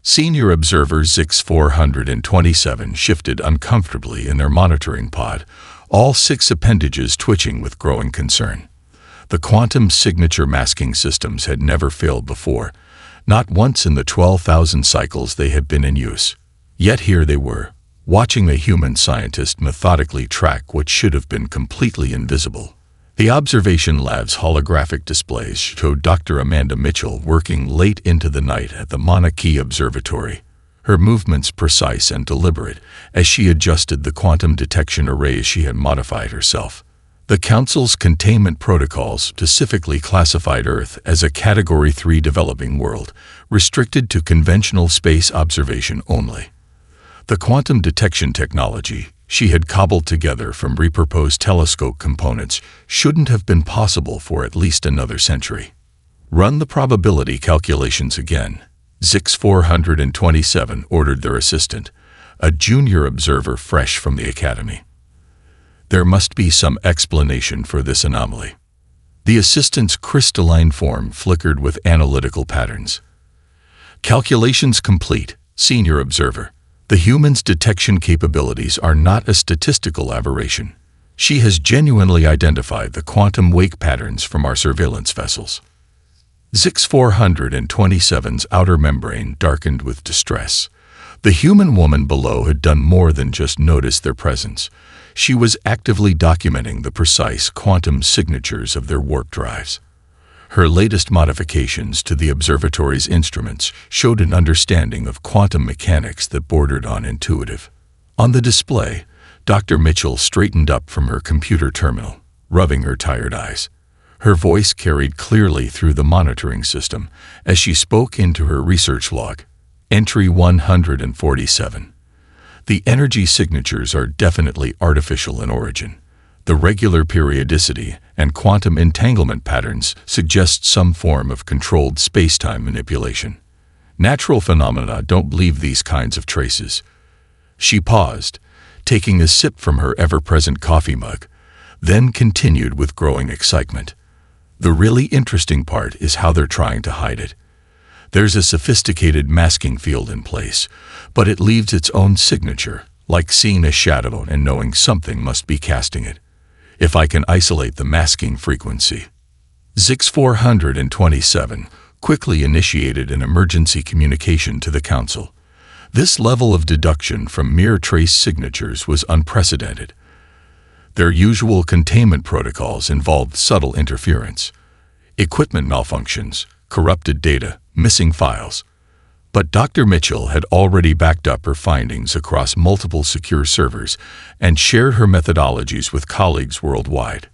Senior observer Zix 427 shifted uncomfortably in their monitoring pod, all 6 appendages twitching with growing concern. The quantum signature masking systems had never failed before, not once in the 12,000 cycles they had been in use. Yet here they were, watching a human scientist methodically track what should have been completely invisible. The observation lab's holographic displays showed Dr. Amanda Mitchell working late into the night at the Mauna Kea Observatory, her movements precise and deliberate as she adjusted the quantum detection arrays she had modified herself. The Council's containment protocols specifically classified Earth as a Category 3 developing world, restricted to conventional space observation only. The quantum detection technology she had cobbled together from repurposed telescope components shouldn't have been possible for at least another century. Run the probability calculations again, Zix 427 ordered their assistant, a junior observer fresh from the academy. There must be some explanation for this anomaly. The assistant's crystalline form flickered with analytical patterns. Calculations complete, senior observer. The human's detection capabilities are not a statistical aberration. She has genuinely identified the quantum wake patterns from our surveillance vessels. Zix 427's outer membrane darkened with distress. The human woman below had done more than just notice their presence. She was actively documenting the precise quantum signatures of their warp drives. Her latest modifications to the observatory's instruments showed an understanding of quantum mechanics that bordered on intuitive. On the display, Dr. Mitchell straightened up from her computer terminal, rubbing her tired eyes. Her voice carried clearly through the monitoring system as she spoke into her research log. Entry 147. The energy signatures are definitely artificial in origin. The regular periodicity and quantum entanglement patterns suggest some form of controlled space-time manipulation. Natural phenomena don't leave these kinds of traces. She paused, taking a sip from her ever-present coffee mug, then continued with growing excitement. The really interesting part is how they're trying to hide it. There's a sophisticated masking field in place, but it leaves its own signature, like seeing a shadow and knowing something must be casting it. If I can isolate the masking frequency. Zix 427 quickly initiated an emergency communication to the Council. This level of deduction from mere trace signatures was unprecedented. Their usual containment protocols involved subtle interference, equipment malfunctions, corrupted data, missing files. But Dr. Mitchell had already backed up her findings across multiple secure servers and shared her methodologies with colleagues worldwide.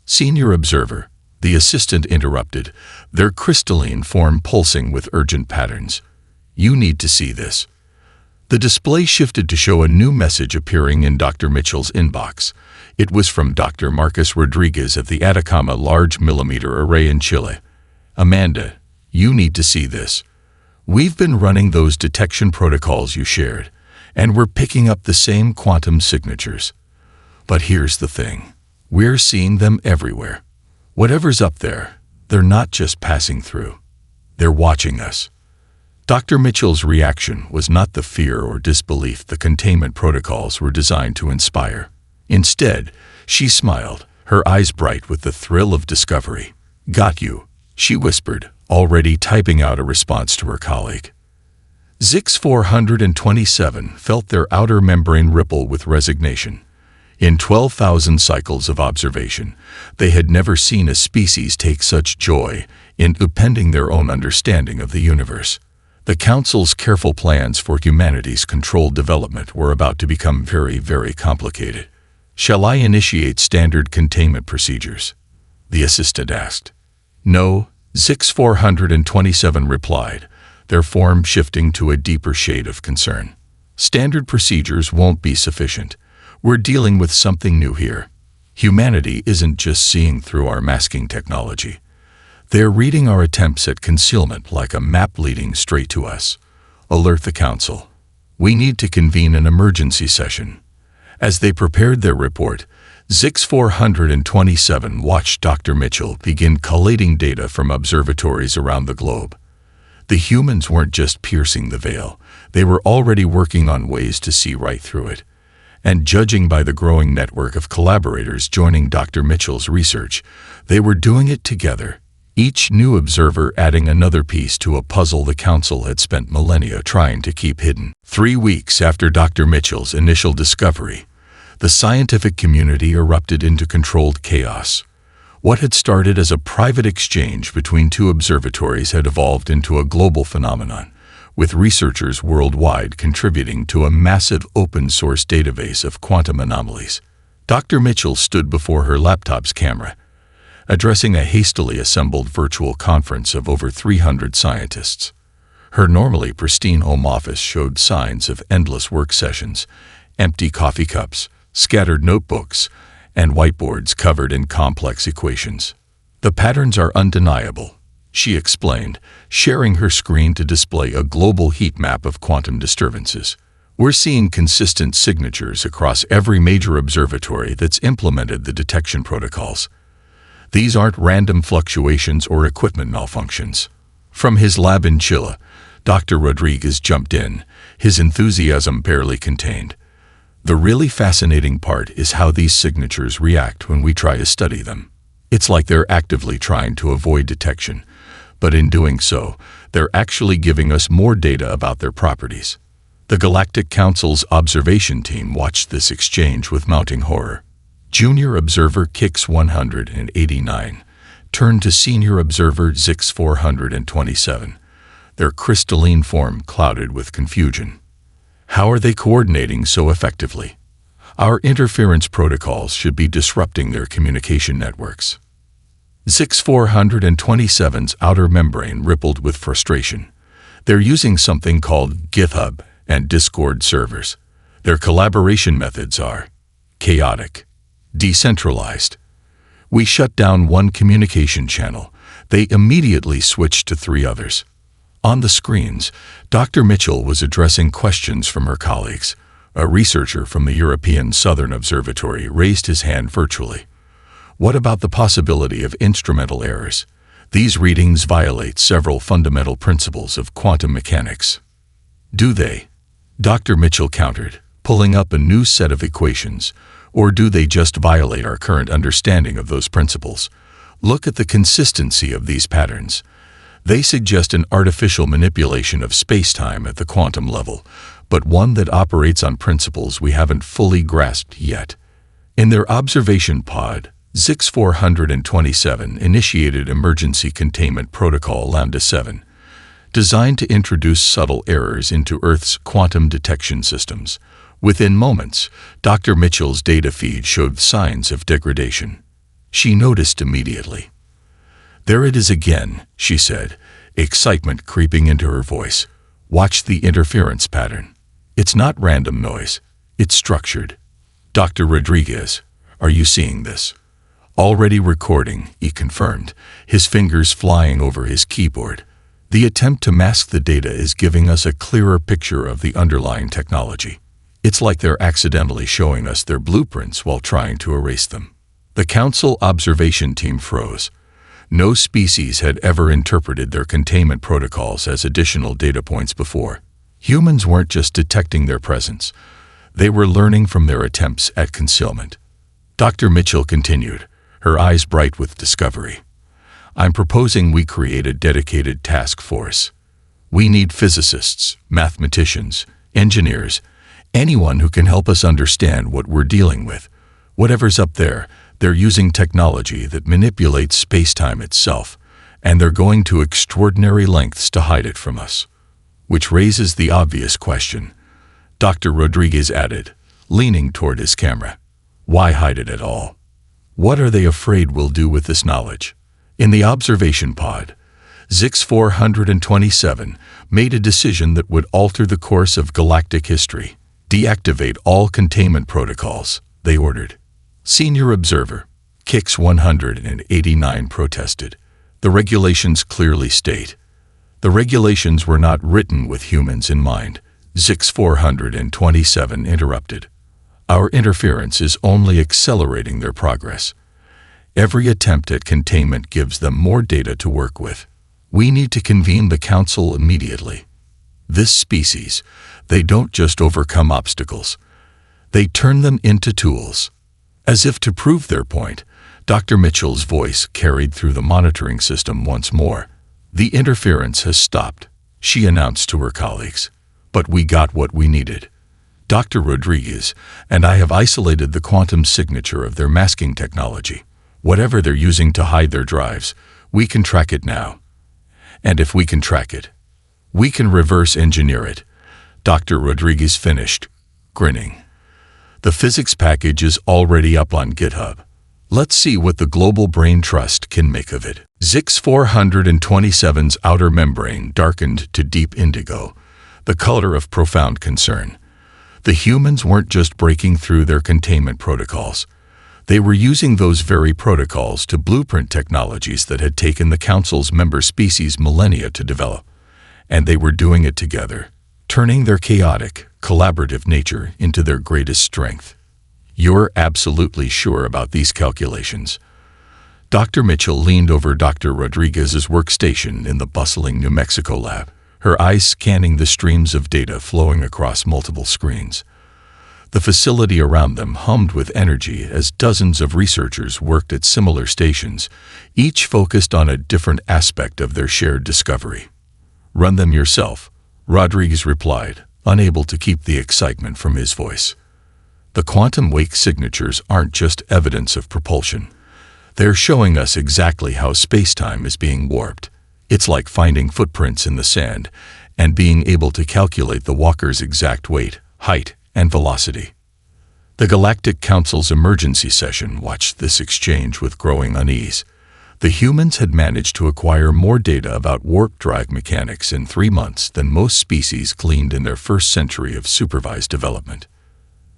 Senior observer, the assistant interrupted, their crystalline form pulsing with urgent patterns. You need to see this. The display shifted to show a new message appearing in Dr. Mitchell's inbox. It was from Dr. Marcus Rodriguez at the Atacama Large Millimeter Array in Chile. Amanda, you need to see this. We've been running those detection protocols you shared, and we're picking up the same quantum signatures. But here's the thing. We're seeing them everywhere. Whatever's up there, they're not just passing through. They're watching us. Dr. Mitchell's reaction was not the fear or disbelief the containment protocols were designed to inspire. Instead, she smiled, her eyes bright with the thrill of discovery. Got you, she whispered, already typing out a response to her colleague. Zix 427 felt their outer membrane ripple with resignation. In 12,000 cycles of observation, they had never seen a species take such joy in upending their own understanding of the universe. The Council's careful plans for humanity's controlled development were about to become very, very complicated. Shall I initiate standard containment procedures? The assistant asked. No, Zix 427 replied, their form shifting to a deeper shade of concern. Standard procedures won't be sufficient. We're dealing with something new here. Humanity isn't just seeing through our masking technology. They're reading our attempts at concealment like a map leading straight to us. Alert the Council. We need to convene an emergency session. As they prepared their report, Zix 427 watched Dr. Mitchell begin collating data from observatories around the globe. The humans weren't just piercing the veil, they were already working on ways to see right through it. And judging by the growing network of collaborators joining Dr. Mitchell's research, they were doing it together, each new observer adding another piece to a puzzle the Council had spent millennia trying to keep hidden. 3 weeks after Dr. Mitchell's initial discovery, the scientific community erupted into controlled chaos. What had started as a private exchange between two observatories had evolved into a global phenomenon, with researchers worldwide contributing to a massive open-source database of quantum anomalies. Dr. Mitchell stood before her laptop's camera, addressing a hastily assembled virtual conference of over 300 scientists. Her normally pristine home office showed signs of endless work sessions, empty coffee cups, scattered notebooks, and whiteboards covered in complex equations. "The patterns are undeniable," she explained, sharing her screen to display a global heat map of quantum disturbances. "We're seeing consistent signatures across every major observatory that's implemented the detection protocols. These aren't random fluctuations or equipment malfunctions." From his lab in Chile, Dr. Rodriguez jumped in, his enthusiasm barely contained. "The really fascinating part is how these signatures react when we try to study them. It's like they're actively trying to avoid detection, but in doing so, they're actually giving us more data about their properties." The Galactic Council's observation team watched this exchange with mounting horror. Junior Observer Kix 189 turned to Senior Observer Zix 427, their crystalline form clouded with confusion. "How are they coordinating so effectively? Our interference protocols should be disrupting their communication networks." Zix 427's outer membrane rippled with frustration. "They're using something called GitHub and Discord servers. Their collaboration methods are chaotic, decentralized. We shut down one communication channel. They immediately switched to 3 others." On the screens, Dr. Mitchell was addressing questions from her colleagues. A researcher from the European Southern Observatory raised his hand virtually. "What about the possibility of instrumental errors? These readings violate several fundamental principles of quantum mechanics." "Do they?" Dr. Mitchell countered, pulling up a new set of equations. "Or do they just violate our current understanding of those principles? Look at the consistency of these patterns. They suggest an artificial manipulation of space-time at the quantum level, but one that operates on principles we haven't fully grasped yet." In their observation pod, Zix 427 initiated Emergency Containment Protocol Lambda 7, designed to introduce subtle errors into Earth's quantum detection systems. Within moments, Dr. Mitchell's data feed showed signs of degradation. She noticed immediately. "There it is again," she said, excitement creeping into her voice. "Watch the interference pattern. It's not random noise. It's structured." "Dr. Rodriguez, are you seeing this?" "Already recording," he confirmed, his fingers flying over his keyboard. "The attempt to mask the data is giving us a clearer picture of the underlying technology. It's like they're accidentally showing us their blueprints while trying to erase them." The Council observation team froze. No species had ever interpreted their containment protocols as additional data points before. Humans weren't just detecting their presence. They were learning from their attempts at concealment. Dr. Mitchell continued, her eyes bright with discovery. "I'm proposing we create a dedicated task force. We need physicists, mathematicians, engineers, anyone who can help us understand what we're dealing with. Whatever's up there, they're using technology that manipulates space-time itself, and they're going to extraordinary lengths to hide it from us." Which raises the obvious question, Dr. Rodriguez added, leaning toward his camera. "Why hide it at all? What are they afraid we'll do with this knowledge?" In the observation pod, Zix 427 made a decision that would alter the course of galactic history. "Deactivate all containment protocols," they ordered. Senior Observer Kix 189 protested. "The regulations clearly state." "The regulations were not written with humans in mind," Zix 427 interrupted. "Our interference is only accelerating their progress. Every attempt at containment gives them more data to work with. We need to convene the council immediately. This species, they don't just overcome obstacles. They turn them into tools. As if to prove their point, Dr. Mitchell's voice carried through the monitoring system once more. The interference has stopped, she announced to her colleagues. But we got what we needed. Dr. Rodriguez and I have isolated the quantum signature of their masking technology. Whatever they're using to hide their drives, we can track it now. And if we can track it, we can reverse engineer it. Dr. Rodriguez finished, grinning. The physics package is already up on GitHub. Let's see what the Global Brain Trust can make of it. ZX-427's outer membrane darkened to deep indigo, the color of profound concern. The humans weren't just breaking through their containment protocols. They were using those very protocols to blueprint technologies that had taken the Council's member species millennia to develop. And they were doing it together, turning their chaotic, collaborative nature into their greatest strength. You're absolutely sure about these calculations? Dr. Mitchell leaned over Dr. Rodriguez's workstation in the bustling New Mexico lab, her eyes scanning the streams of data flowing across multiple screens. The facility around them hummed with energy as dozens of researchers worked at similar stations, each focused on a different aspect of their shared discovery. Run them yourself, Rodriguez replied, unable to keep the excitement from his voice. The quantum wake signatures aren't just evidence of propulsion. They're showing us exactly how space-time is being warped. It's like finding footprints in the sand and being able to calculate the walker's exact weight, height, and velocity. The Galactic Council's emergency session watched this exchange with growing unease. The humans had managed to acquire more data about warp drive mechanics in 3 months than most species gleaned in their first century of supervised development.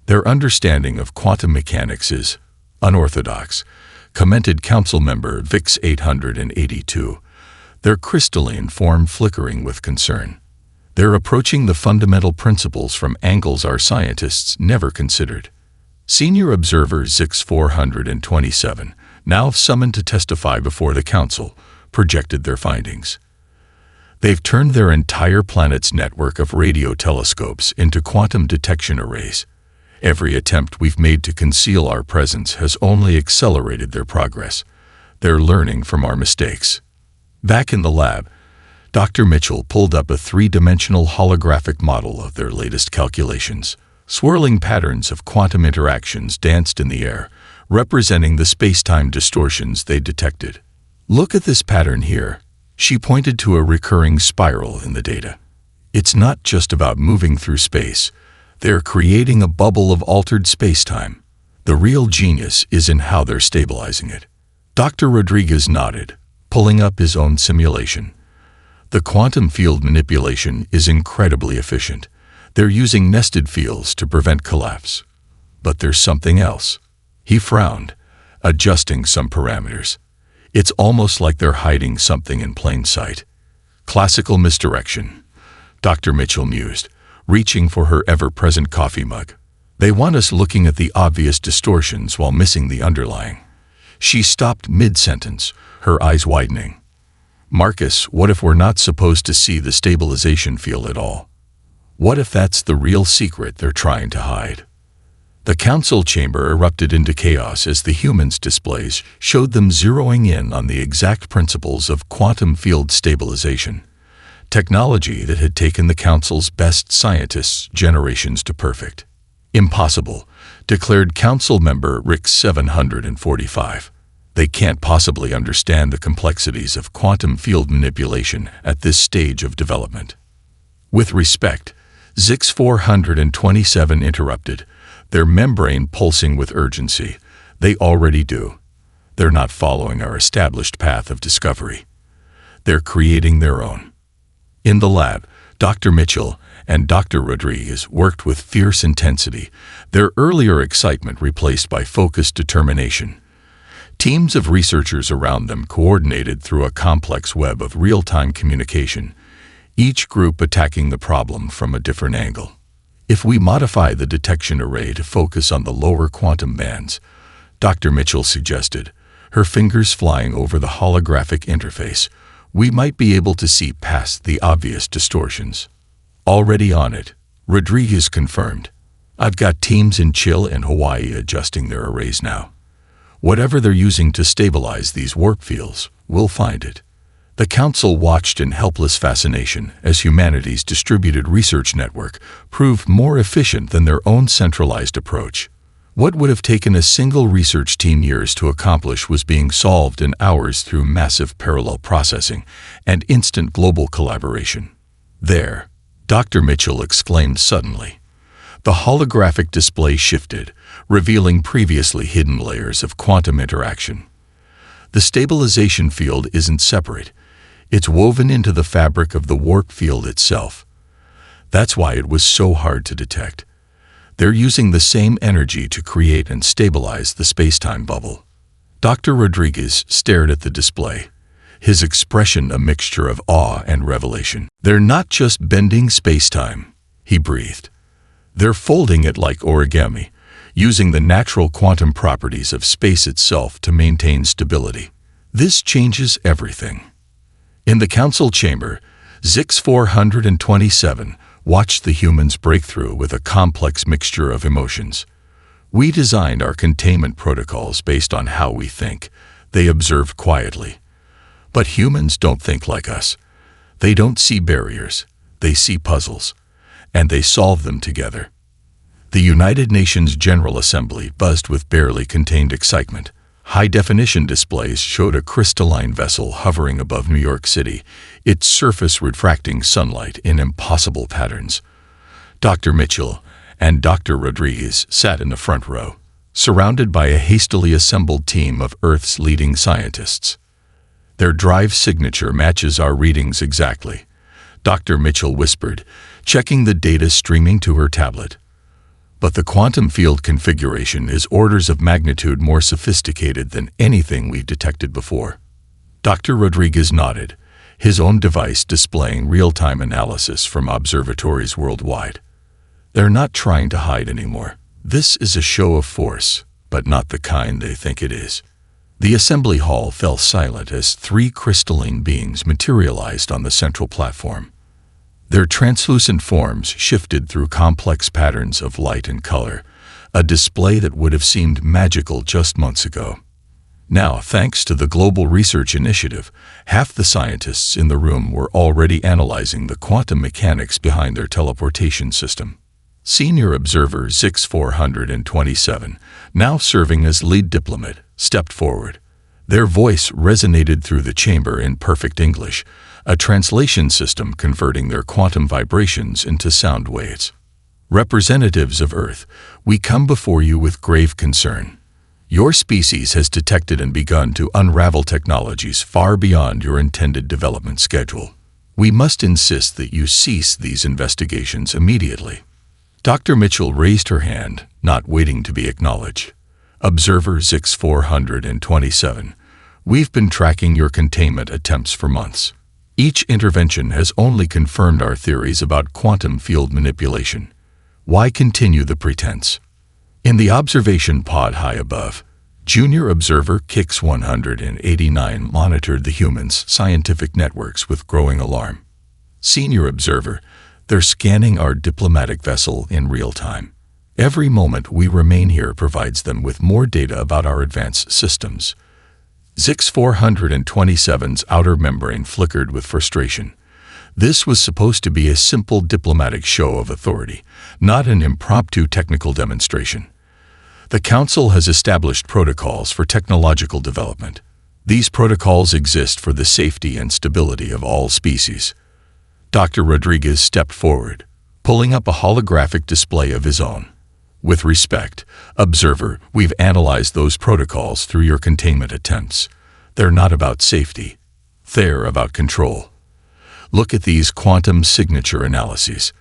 Their understanding of quantum mechanics is unorthodox, commented Council member VIX 882, their crystalline form flickering with concern. They're approaching the fundamental principles from angles our scientists never considered. Senior observer ZX-427, now summoned to testify before the Council, projected their findings. They've turned their entire planet's network of radio telescopes into quantum detection arrays. Every attempt we've made to conceal our presence has only accelerated their progress. They're learning from our mistakes. Back in the lab, Dr. Mitchell pulled up a 3-dimensional holographic model of their latest calculations. Swirling patterns of quantum interactions danced in the air, representing the space-time distortions they detected. Look at this pattern here. She pointed to a recurring spiral in the data. It's not just about moving through space. They're creating a bubble of altered space-time. The real genius is in how they're stabilizing it. Dr. Rodriguez nodded, pulling up his own simulation. The quantum field manipulation is incredibly efficient. They're using nested fields to prevent collapse. But there's something else. He frowned, adjusting some parameters. It's almost like they're hiding something in plain sight. Classical misdirection, Dr. Mitchell mused, reaching for her ever-present coffee mug. They want us looking at the obvious distortions while missing the underlying. She stopped mid-sentence, her eyes widening. Marcus, what if we're not supposed to see the stabilization field at all? What if that's the real secret they're trying to hide? The council chamber erupted into chaos as the humans' displays showed them zeroing in on the exact principles of quantum field stabilization, technology that had taken the council's best scientists generations to perfect. Impossible, declared council member Rick 745. They can't possibly understand the complexities of quantum field manipulation at this stage of development. With respect, ZX-427 interrupted, their membrane pulsing with urgency. They already do. They're not following our established path of discovery. They're creating their own. In the lab, Dr. Mitchell and Dr. Rodriguez worked with fierce intensity, their earlier excitement replaced by focused determination. Teams of researchers around them coordinated through a complex web of real-time communication, each group attacking the problem from a different angle. If we modify the detection array to focus on the lower quantum bands, Dr. Mitchell suggested, her fingers flying over the holographic interface, we might be able to see past the obvious distortions. Already on it, Rodriguez confirmed. I've got teams in Chile and Hawaii adjusting their arrays now. Whatever they're using to stabilize these warp fields, we'll find it. The Council watched in helpless fascination as humanity's distributed research network proved more efficient than their own centralized approach. What would have taken a single research team years to accomplish was being solved in hours through massive parallel processing and instant global collaboration. There, Dr. Mitchell exclaimed suddenly. The holographic display shifted, revealing previously hidden layers of quantum interaction. The stabilization field isn't separate. It's woven into the fabric of the warp field itself. That's why it was so hard to detect. They're using the same energy to create and stabilize the space-time bubble. Dr. Rodriguez stared at the display, his expression a mixture of awe and revelation. They're not just bending space-time, he breathed. They're folding it like origami, using the natural quantum properties of space itself to maintain stability. This changes everything. In the Council chamber, Zix 427 watched the humans break through with a complex mixture of emotions. We designed our containment protocols based on how we think, they observed quietly. But humans don't think like us. They don't see barriers, they see puzzles, and they solve them together. The United Nations General Assembly buzzed with barely contained excitement. High-definition displays showed a crystalline vessel hovering above New York City, its surface refracting sunlight in impossible patterns. Dr. Mitchell and Dr. Rodriguez sat in the front row, surrounded by a hastily assembled team of Earth's leading scientists. Their drive signature matches our readings exactly, Dr. Mitchell whispered, checking the data streaming to her tablet. But the quantum field configuration is orders of magnitude more sophisticated than anything we've detected before. Dr. Rodriguez nodded, his own device displaying real-time analysis from observatories worldwide. They're not trying to hide anymore. This is a show of force, but not the kind they think it is. The assembly hall fell silent as three crystalline beings materialized on the central platform. Their translucent forms shifted through complex patterns of light and color, a display that would have seemed magical just months ago. Now, thanks to the Global Research Initiative, half the scientists in the room were already analyzing the quantum mechanics behind their teleportation system. Senior observer Zix 427, now serving as lead diplomat, stepped forward. Their voice resonated through the chamber in perfect English, a translation system converting their quantum vibrations into sound waves. Representatives of Earth, we come before you with grave concern. Your species has detected and begun to unravel technologies far beyond your intended development schedule. We must insist that you cease these investigations immediately. Dr. Mitchell raised her hand, not waiting to be acknowledged. Observer Zix 427, we've been tracking your containment attempts for months. Each intervention has only confirmed our theories about quantum field manipulation. Why continue the pretense? In the observation pod high above, Junior Observer Kix 189 monitored the humans' scientific networks with growing alarm. Senior Observer, they're scanning our diplomatic vessel in real time. Every moment we remain here provides them with more data about our advanced systems. Zix 427's outer membrane flickered with frustration. This was supposed to be a simple diplomatic show of authority, not an impromptu technical demonstration. The Council has established protocols for technological development. These protocols exist for the safety and stability of all species. Dr. Rodriguez stepped forward, pulling up a holographic display of his own. With respect, observer, we've analyzed those protocols through your containment attempts. They're not about safety. They're about control. Look at these quantum signature analyses.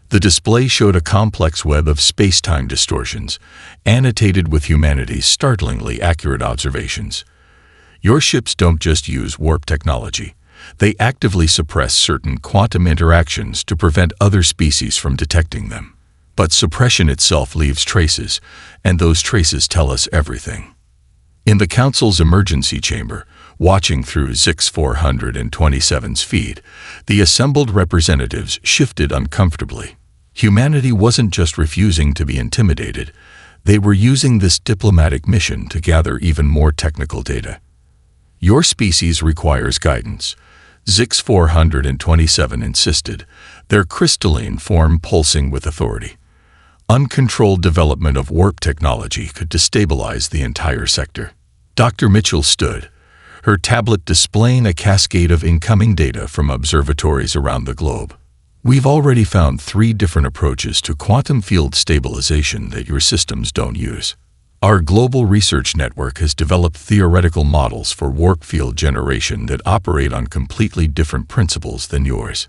The display showed a complex web of space-time distortions, annotated with humanity's startlingly accurate observations. Your ships don't just use warp technology. They actively suppress certain quantum interactions to prevent other species from detecting them. But suppression itself leaves traces, and those traces tell us everything. In the Council's emergency chamber, Watching through Zix 427's feed, the assembled representatives shifted uncomfortably. Humanity wasn't just refusing to be intimidated, they were using this diplomatic mission to gather even more technical data. Your species requires guidance, Zix 427 insisted, their crystalline form pulsing with authority. Uncontrolled development of warp technology could destabilize the entire sector. Dr. Mitchell stood, her tablet displaying a cascade of incoming data from observatories around the globe. We've already found 3 different approaches to quantum field stabilization that your systems don't use. Our global research network has developed theoretical models for warp field generation that operate on completely different principles than yours.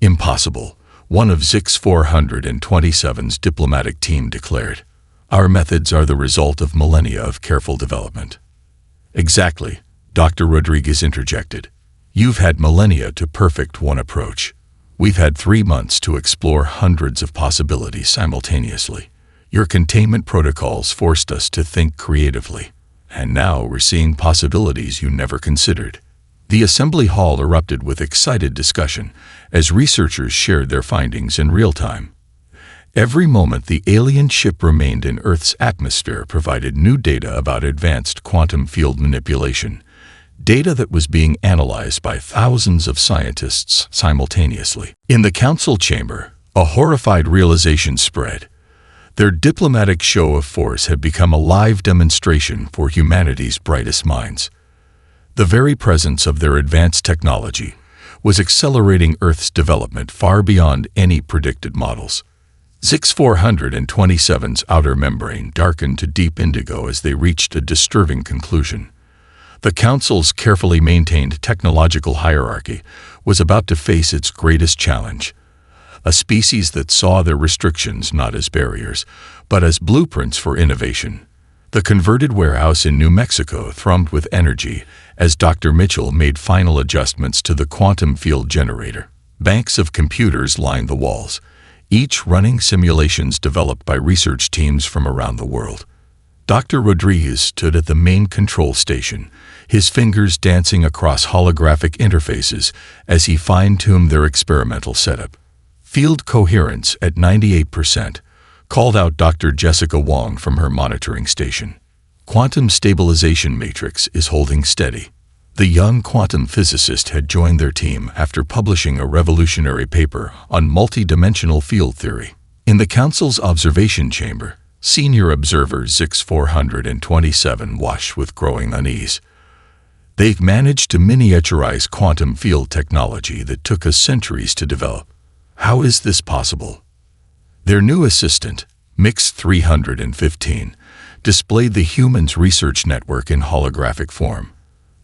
Impossible, one of Zix 427's diplomatic team declared. Our methods are the result of millennia of careful development. Exactly, Dr. Rodriguez interjected. You've had millennia to perfect one approach. We've had 3 months to explore hundreds of possibilities simultaneously. Your containment protocols forced us to think creatively, and now we're seeing possibilities you never considered. The assembly hall erupted with excited discussion as researchers shared their findings in real time. Every moment the alien ship remained in Earth's atmosphere provided new data about advanced quantum field manipulation, data that was being analyzed by thousands of scientists simultaneously. In the council chamber, a horrified realization spread. Their diplomatic show of force had become a live demonstration for humanity's brightest minds. The very presence of their advanced technology was accelerating Earth's development far beyond any predicted models. Zix 427's outer membrane darkened to deep indigo as they reached a disturbing conclusion. The Council's carefully maintained technological hierarchy was about to face its greatest challenge. A species that saw their restrictions not as barriers, but as blueprints for innovation. The converted warehouse in New Mexico thrummed with energy as Dr. Mitchell made final adjustments to the quantum field generator. Banks of computers lined the walls, each running simulations developed by research teams from around the world. Dr. Rodriguez stood at the main control station, his fingers dancing across holographic interfaces as he fine-tuned their experimental setup. Field coherence at 98%, called out Dr. Jessica Wong from her monitoring station. Quantum stabilization matrix is holding steady. The young quantum physicist had joined their team after publishing a revolutionary paper on multidimensional field theory. In the Council's observation chamber, senior observer Zix 427 watched with growing unease. They've managed to miniaturize quantum field technology that took us centuries to develop. How is this possible? Their new assistant, Mix 315, displayed the Humans Research Network in holographic form.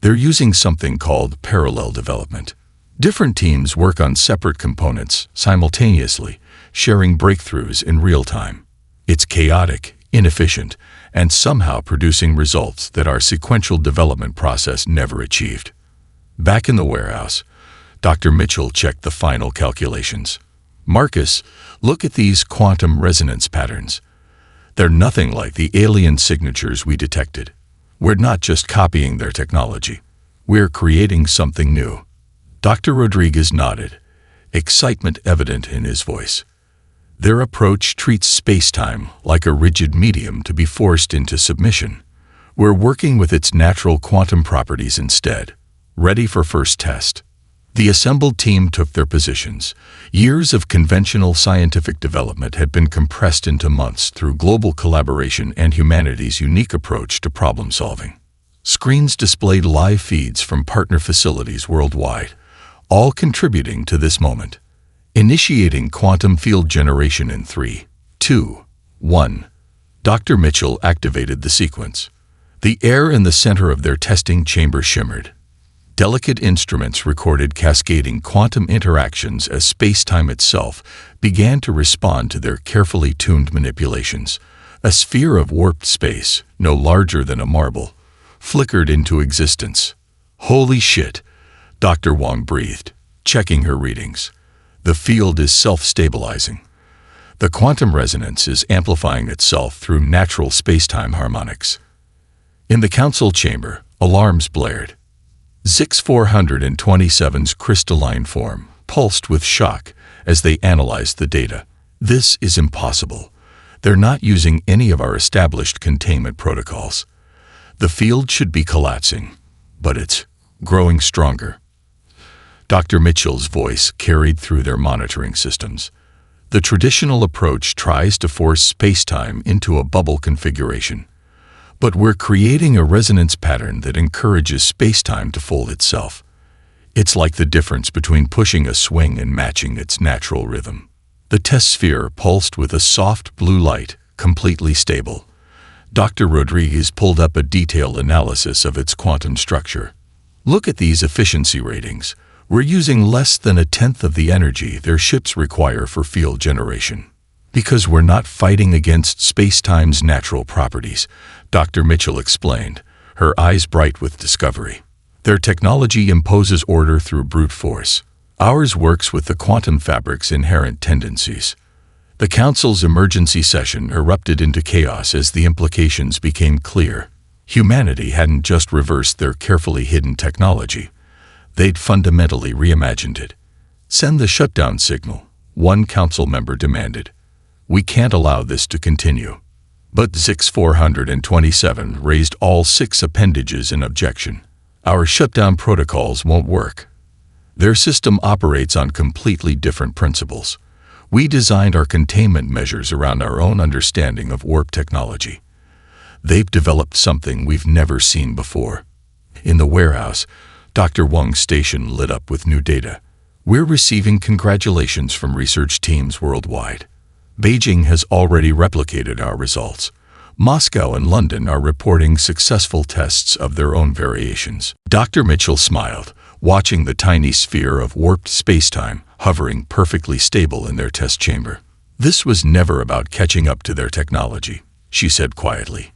They're using something called parallel development. Different teams work on separate components simultaneously, sharing breakthroughs in real time. It's chaotic, inefficient, and somehow producing results that our sequential development process never achieved. Back in the warehouse, Dr. Mitchell checked the final calculations. Marcus, look at these quantum resonance patterns. They're nothing like the alien signatures we detected. We're not just copying their technology. We're creating something new. Dr. Rodriguez nodded, excitement evident in his voice. Their approach treats space-time like a rigid medium to be forced into submission. We're working with its natural quantum properties instead, ready for first test. The assembled team took their positions. Years of conventional scientific development had been compressed into months through global collaboration and humanity's unique approach to problem solving. Screens displayed live feeds from partner facilities worldwide, all contributing to this moment. Initiating quantum field generation in 3, 2, 1. Dr. Mitchell activated the sequence. The air in the center of their testing chamber shimmered. Delicate instruments recorded cascading quantum interactions as space-time itself began to respond to their carefully tuned manipulations. A sphere of warped space, no larger than a marble, flickered into existence. Holy shit, Dr. Wong breathed, checking her readings. The field is self-stabilizing. The quantum resonance is amplifying itself through natural space-time harmonics. In the council chamber, alarms blared. Zix 427's crystalline form pulsed with shock as they analyzed the data. This is impossible. They're not using any of our established containment protocols. The field should be collapsing, but it's growing stronger. Dr. Mitchell's voice carried through their monitoring systems. The traditional approach tries to force space-time into a bubble configuration. But we're creating a resonance pattern that encourages space-time to fold itself. It's like the difference between pushing a swing and matching its natural rhythm. The test sphere pulsed with a soft blue light, completely stable. Dr. Rodriguez pulled up a detailed analysis of its quantum structure. Look at these efficiency ratings. We're using less than 1/10 of the energy their ships require for field generation. Because we're not fighting against space-time's natural properties, Dr. Mitchell explained, her eyes bright with discovery. Their technology imposes order through brute force. Ours works with the quantum fabric's inherent tendencies. The Council's emergency session erupted into chaos as the implications became clear. Humanity hadn't just reversed their carefully hidden technology. They'd fundamentally reimagined it. Send the shutdown signal, one council member demanded. We can't allow this to continue. But Zix 427 raised all 6 appendages in objection. Our shutdown protocols won't work. Their system operates on completely different principles. We designed our containment measures around our own understanding of warp technology. They've developed something we've never seen before. In the warehouse, Dr. Wang's station lit up with new data. We're receiving congratulations from research teams worldwide. Beijing has already replicated our results. Moscow and London are reporting successful tests of their own variations. Dr. Mitchell smiled, watching the tiny sphere of warped spacetime hovering perfectly stable in their test chamber. This was never about catching up to their technology, she said quietly.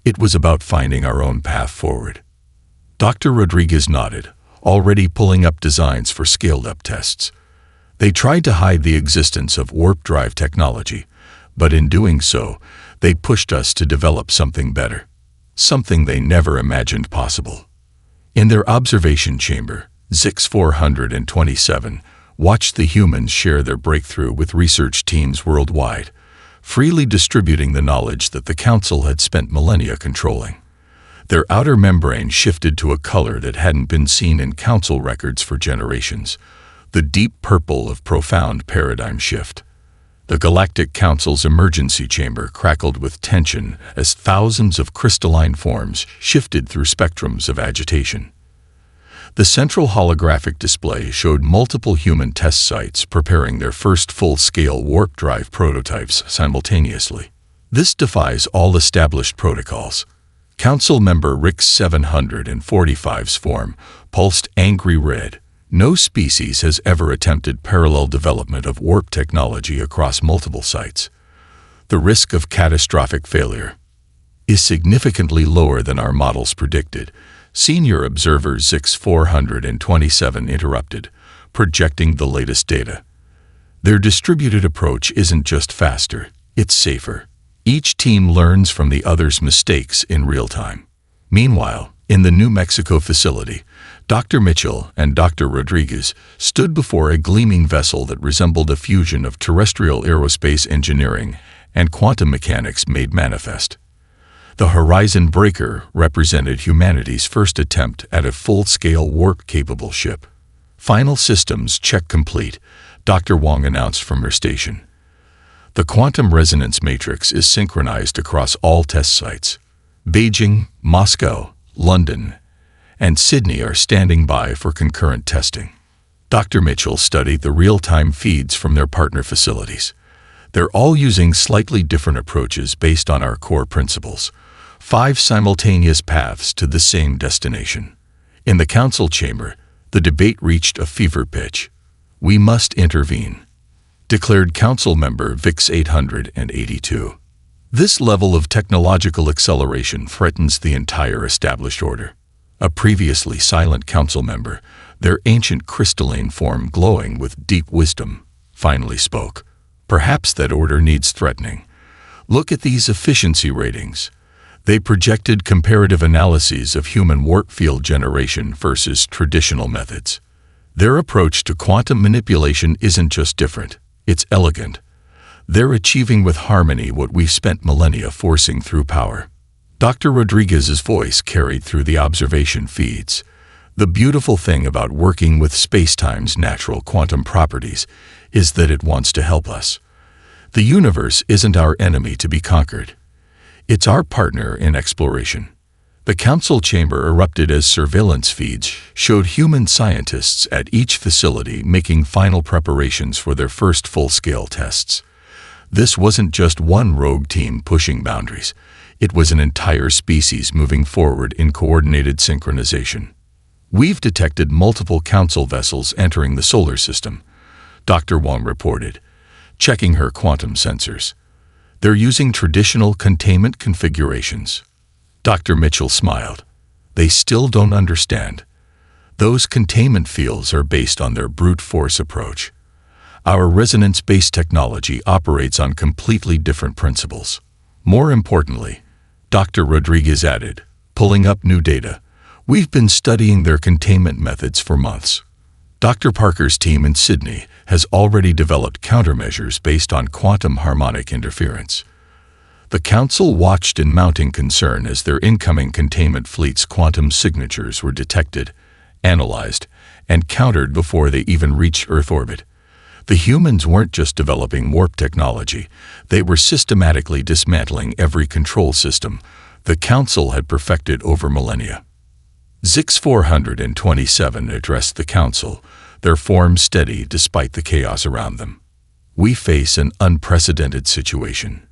It was about finding our own path forward. Dr. Rodriguez nodded, already pulling up designs for scaled-up tests. They tried to hide the existence of warp drive technology, but in doing so, they pushed us to develop something better, something they never imagined possible. In their observation chamber, Zix 427 watched the humans share their breakthrough with research teams worldwide, freely distributing the knowledge that the Council had spent millennia controlling. Their outer membrane shifted to a color that hadn't been seen in Council records for generations, the deep purple of profound paradigm shift. The Galactic Council's emergency chamber crackled with tension as thousands of crystalline forms shifted through spectrums of agitation. The central holographic display showed multiple human test sites preparing their first full-scale warp drive prototypes simultaneously. This defies all established protocols. Council member Rick 745's form pulsed angry red. No species has ever attempted parallel development of warp technology across multiple sites. The risk of catastrophic failure is significantly lower than our models predicted. Senior observer Zix 427 interrupted, projecting the latest data. Their distributed approach isn't just faster, it's safer. Each team learns from the other's mistakes in real time. Meanwhile, in the New Mexico facility, Dr. Mitchell and Dr. Rodriguez stood before a gleaming vessel that resembled a fusion of terrestrial aerospace engineering and quantum mechanics made manifest. The Horizon Breaker represented humanity's first attempt at a full-scale warp-capable ship. Final systems check complete, Dr. Wang announced from her station. The quantum resonance matrix is synchronized across all test sites. Beijing, Moscow, London, and Sydney are standing by for concurrent testing. Dr. Mitchell studied the real-time feeds from their partner facilities. They're all using slightly different approaches based on our core principles. 5 simultaneous paths to the same destination. In the council chamber, the debate reached a fever pitch. We must intervene, declared council member Vix 882. This level of technological acceleration threatens the entire established order. A previously silent council member, their ancient crystalline form glowing with deep wisdom, finally spoke. Perhaps that order needs threatening. Look at these efficiency ratings. They projected comparative analyses of human warp field generation versus traditional methods. Their approach to quantum manipulation isn't just different, it's elegant. They're achieving with harmony what we've spent millennia forcing through power. Dr. Rodriguez's voice carried through the observation feeds. The beautiful thing about working with spacetime's natural quantum properties is that it wants to help us. The universe isn't our enemy to be conquered. It's our partner in exploration. The council chamber erupted as surveillance feeds showed human scientists at each facility making final preparations for their first full-scale tests. This wasn't just one rogue team pushing boundaries. It was an entire species moving forward in coordinated synchronization. We've detected multiple council vessels entering the solar system, Dr. Wong reported, checking her quantum sensors. They're using traditional containment configurations. Dr. Mitchell smiled. They still don't understand. Those containment fields are based on their brute force approach. Our resonance-based technology operates on completely different principles. More importantly, Dr. Rodriguez added, pulling up new data, we've been studying their containment methods for months. Dr. Parker's team in Sydney has already developed countermeasures based on quantum harmonic interference. The Council watched in mounting concern as their incoming containment fleet's quantum signatures were detected, analyzed, and countered before they even reached Earth orbit. The humans weren't just developing warp technology, they were systematically dismantling every control system the Council had perfected over millennia. Zix 427 addressed the Council, their form steady despite the chaos around them. We face an unprecedented situation.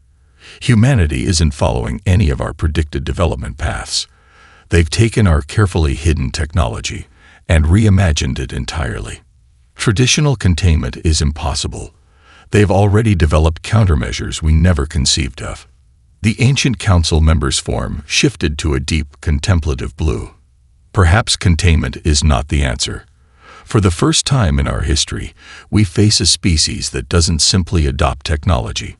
Humanity isn't following any of our predicted development paths. They've taken our carefully hidden technology and reimagined it entirely. Traditional containment is impossible. They've already developed countermeasures we never conceived of. The ancient council members' form shifted to a deep, contemplative blue. Perhaps containment is not the answer. For the first time in our history, we face a species that doesn't simply adopt technology.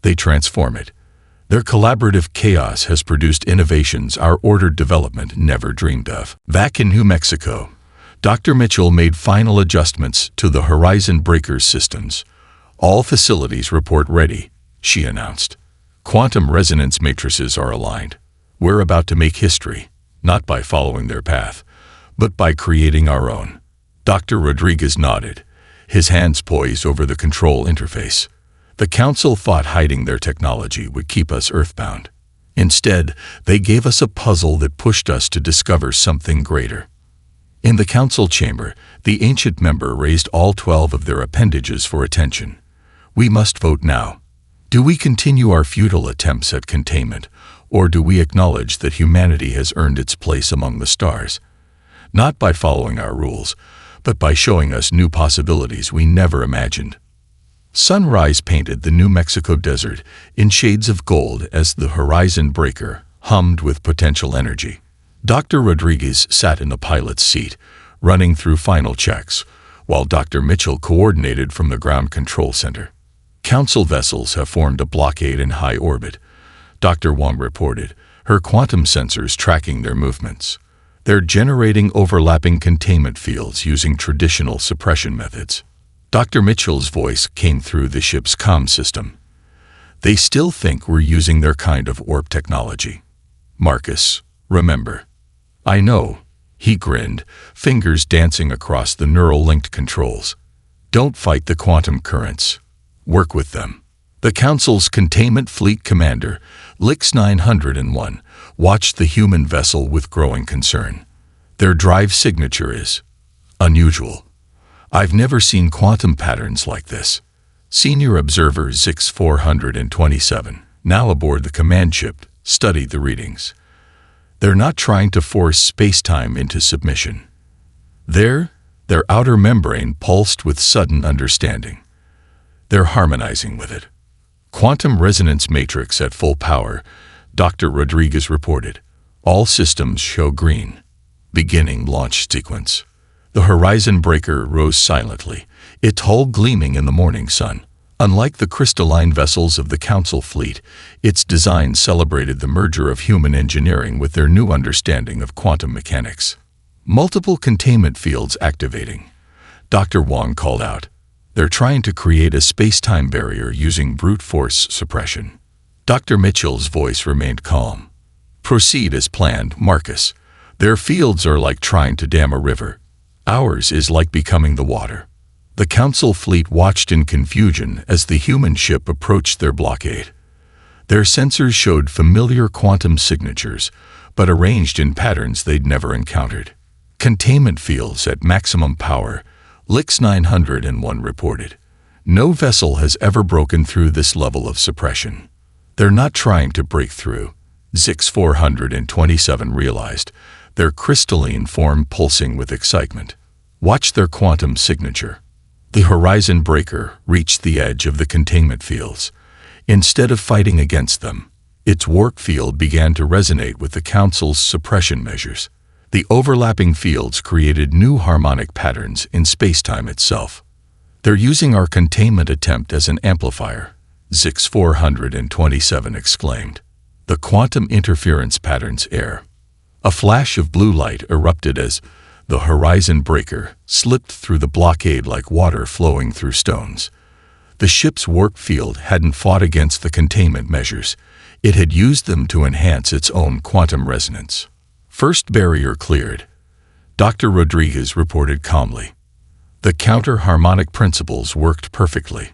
They transform it. Their collaborative chaos has produced innovations our ordered development never dreamed of. Back in New Mexico, Dr. Mitchell made final adjustments to the Horizon Breakers systems. All facilities report ready, she announced. Quantum resonance matrices are aligned. We're about to make history, not by following their path, but by creating our own. Dr. Rodriguez nodded, his hands poised over the control interface. The Council thought hiding their technology would keep us earthbound. Instead, they gave us a puzzle that pushed us to discover something greater. In the Council chamber, the ancient member raised all 12 of their appendages for attention. We must vote now. Do we continue our futile attempts at containment, or do we acknowledge that humanity has earned its place among the stars? Not by following our rules, but by showing us new possibilities we never imagined. Sunrise painted the New Mexico desert in shades of gold as the Horizon Breaker hummed with potential energy. Dr. Rodriguez sat in the pilot's seat, running through final checks, while Dr. Mitchell coordinated from the ground control center. Council vessels have formed a blockade in high orbit, Dr. Wong reported, her quantum sensors tracking their movements. They're generating overlapping containment fields using traditional suppression methods. Dr. Mitchell's voice came through the ship's comm system. They still think we're using their kind of warp technology. Marcus, remember. I know, he grinned, fingers dancing across the neural-linked controls. Don't fight the quantum currents. Work with them. The Council's containment fleet commander, Lix 901, watched the human vessel with growing concern. Their drive signature is unusual. I've never seen quantum patterns like this. Senior observer Zix 427, now aboard the command ship, studied the readings. They're not trying to force space-time into submission. Their outer membrane pulsed with sudden understanding. They're harmonizing with it. Quantum resonance matrix at full power, Dr. Rodriguez reported. All systems show green. Beginning launch sequence. The Horizon Breaker rose silently, its hull gleaming in the morning sun, Unlike the crystalline vessels of the Council fleet, its design celebrated the merger of human engineering with their new understanding of quantum mechanics. Multiple containment fields activating. Dr. Wong called out. They're trying to create a space-time barrier using brute force suppression. Dr. Mitchell's voice remained calm. Proceed as planned, Marcus. Their fields are like trying to dam a river. Ours is like becoming the water. The Council fleet watched in confusion as the human ship approached their blockade. Their sensors showed familiar quantum signatures, but arranged in patterns they'd never encountered. Containment fields at maximum power, Lix 901 reported. No vessel has ever broken through this level of suppression. They're not trying to break through, Zix 427 realized, their crystalline form pulsing with excitement. Watch their quantum signature. The horizon breaker reached the edge of the containment fields. Instead of fighting against them, its warp field began to resonate with the Council's suppression measures. The overlapping fields created new harmonic patterns in space-time itself. They're using our containment attempt as an amplifier, Zix 427 exclaimed. The quantum interference patterns air. A flash of blue light erupted as the horizon breaker slipped through the blockade like water flowing through stones. The ship's warp field hadn't fought against the containment measures. It had used them to enhance its own quantum resonance. First barrier cleared, Dr. Rodriguez reported calmly. The counter-harmonic principles worked perfectly.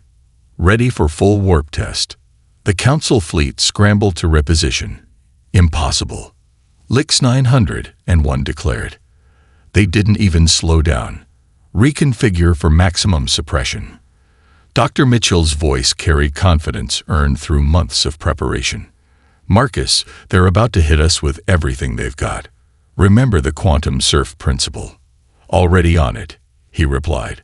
Ready for full warp test. The Council fleet scrambled to reposition. Impossible. Lix 901 declared. They didn't even slow down. Reconfigure for maximum suppression. Dr. Mitchell's voice carried confidence earned through months of preparation. Marcus, they're about to hit us with everything they've got. Remember the quantum surf principle. Already on it, he replied.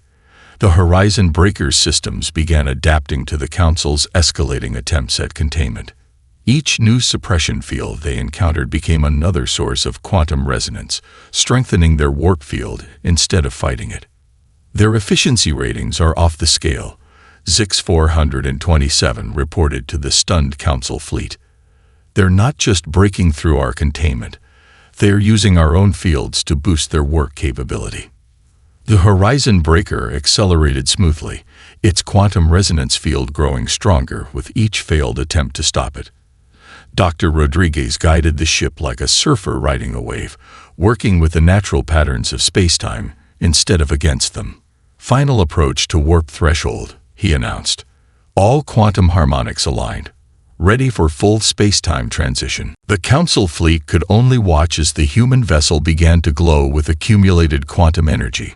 The horizon breaker systems began adapting to the Council's escalating attempts at containment. Each new suppression field they encountered became another source of quantum resonance, strengthening their warp field instead of fighting it. Their efficiency ratings are off the scale, Zix 427 reported to the stunned Council fleet. They're not just breaking through our containment, they're using our own fields to boost their work capability. The horizon breaker accelerated smoothly, its quantum resonance field growing stronger with each failed attempt to stop it. Dr. Rodriguez guided the ship like a surfer riding a wave, working with the natural patterns of spacetime instead of against them. Final approach to warp threshold, he announced. All quantum harmonics aligned. Ready for full spacetime transition. The Council fleet could only watch as the human vessel began to glow with accumulated quantum energy.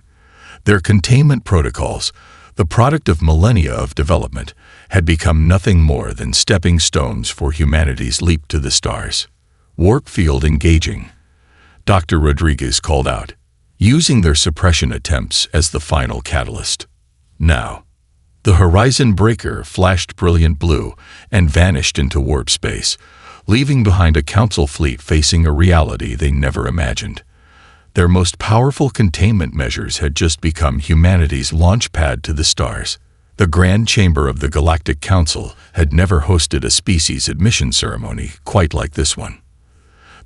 Their containment protocols, the product of millennia of development, had become nothing more than stepping stones for humanity's leap to the stars. Warp field engaging, Dr. Rodriguez called out, using their suppression attempts as the final catalyst. Now, the horizon breaker flashed brilliant blue and vanished into warp space, leaving behind a Council fleet facing a reality they never imagined. Their most powerful containment measures had just become humanity's launch pad to the stars. The Grand Chamber of the Galactic Council had never hosted a species admission ceremony quite like this one.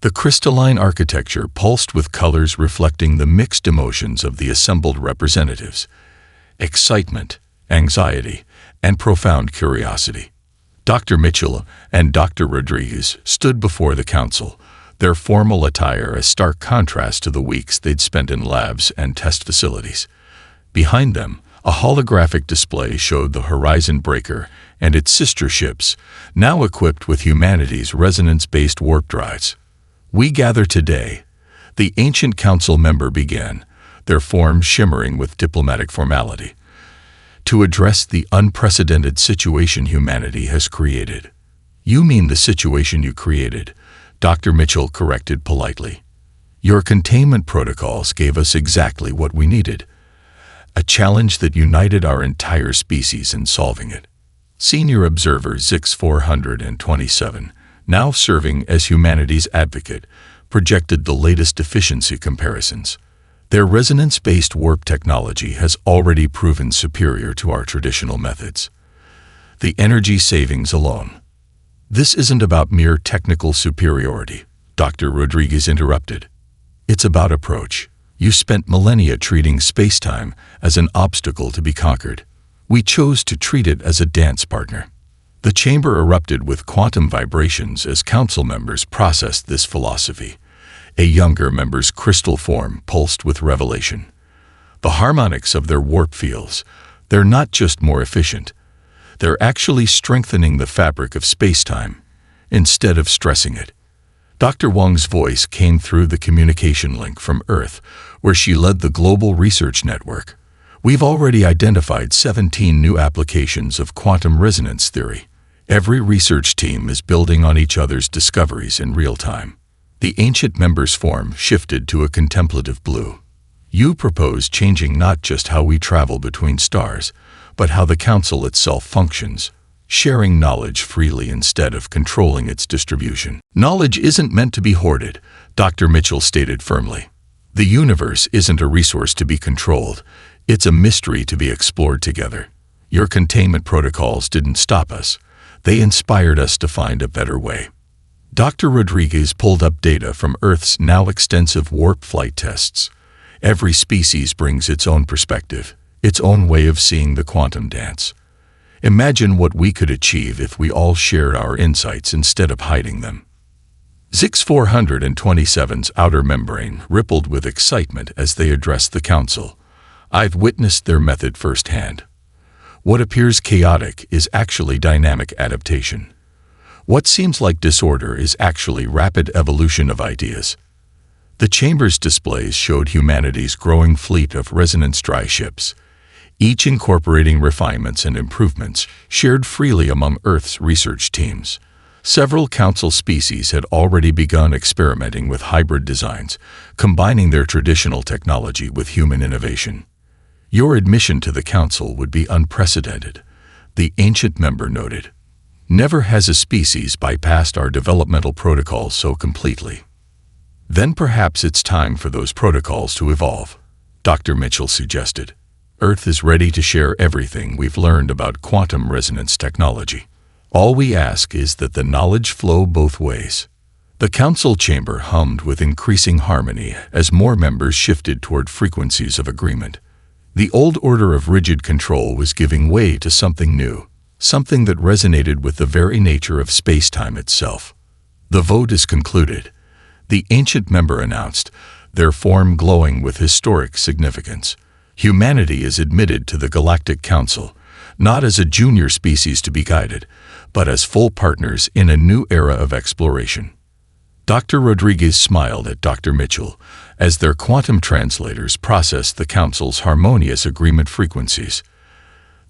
The crystalline architecture pulsed with colors reflecting the mixed emotions of the assembled representatives: excitement, anxiety, and profound curiosity. Dr. Mitchell and Dr. Rodriguez stood before the Council, their formal attire a stark contrast to the weeks they'd spent in labs and test facilities. Behind them, a holographic display showed the Horizon Breaker and its sister ships, now equipped with humanity's resonance-based warp drives. "We gather today," the ancient Council member began, their form shimmering with diplomatic formality, "to address the unprecedented situation humanity has created." "You mean the situation you created," Dr. Mitchell corrected politely. "Your containment protocols gave us exactly what we needed. A challenge that united our entire species in solving it." Senior observer Zix 427, now serving as humanity's advocate, projected the latest efficiency comparisons. Their resonance-based warp technology has already proven superior to our traditional methods. the energy savings alone. This isn't about mere technical superiority, Dr. Rodriguez interrupted. It's about approach. You spent millennia treating space-time as an obstacle to be conquered. We chose to treat it as a dance partner. The chamber erupted with quantum vibrations as council members processed this philosophy. A younger member's crystal form pulsed with revelation. The harmonics of their warp fields, they're not just more efficient. They're actually strengthening the fabric of space-time, instead of stressing it. Dr. Wang's voice came through the communication link from Earth, where she led the global research network. We've already identified 17 new applications of quantum resonance theory. Every research team is building on each other's discoveries in real time. The ancient member's form shifted to a contemplative blue. You propose changing not just how we travel between stars, but how the council itself functions, sharing knowledge freely instead of controlling its distribution. Knowledge isn't meant to be hoarded, Dr. Mitchell stated firmly. The universe isn't a resource to be controlled. It's a mystery to be explored together. Your containment protocols didn't stop us. They inspired us to find a better way. Dr. Rodriguez pulled up data from Earth's now extensive warp flight tests. Every species brings its own perspective, its own way of seeing the quantum dance. Imagine what we could achieve if we all shared our insights instead of hiding them. Zix-427's outer membrane rippled with excitement as they addressed the council. I've witnessed their method firsthand. What appears chaotic is actually dynamic adaptation. What seems like disorder is actually rapid evolution of ideas. The chamber's displays showed humanity's growing fleet of resonance dry ships, each incorporating refinements and improvements shared freely among Earth's research teams. Several council species had already begun experimenting with hybrid designs, combining their traditional technology with human innovation. Your admission to the council would be unprecedented, the ancient member noted. Never has a species bypassed our developmental protocols so completely. Then perhaps it's time for those protocols to evolve, Dr. Mitchell suggested. Earth is ready to share everything we've learned about quantum resonance technology. All we ask is that the knowledge flow both ways. The council chamber hummed with increasing harmony as more members shifted toward frequencies of agreement. The old order of rigid control was giving way to something new, something that resonated with the very nature of space-time itself. The vote is concluded, the ancient member announced, their form glowing with historic significance. Humanity is admitted to the Galactic Council, not as a junior species to be guided, but as full partners in a new era of exploration. Dr. Rodriguez smiled at Dr. Mitchell as their quantum translators processed the Council's harmonious agreement frequencies.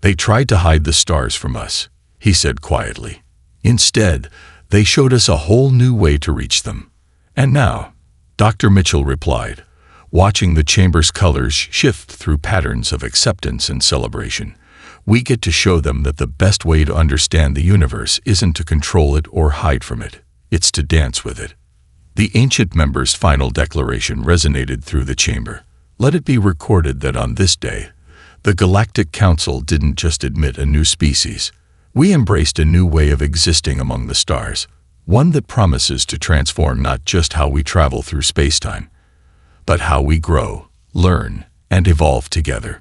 They tried to hide the stars from us, he said quietly. Instead, they showed us a whole new way to reach them. And now, Dr. Mitchell replied, watching the chamber's colors shift through patterns of acceptance and celebration. We get to show them that the best way to understand the universe isn't to control it or hide from it. It's to dance with it. The ancient member's final declaration resonated through the chamber. Let it be recorded that on this day, the Galactic Council didn't just admit a new species. We embraced a new way of existing among the stars, one that promises to transform not just how we travel through space-time, but how we grow, learn, and evolve together.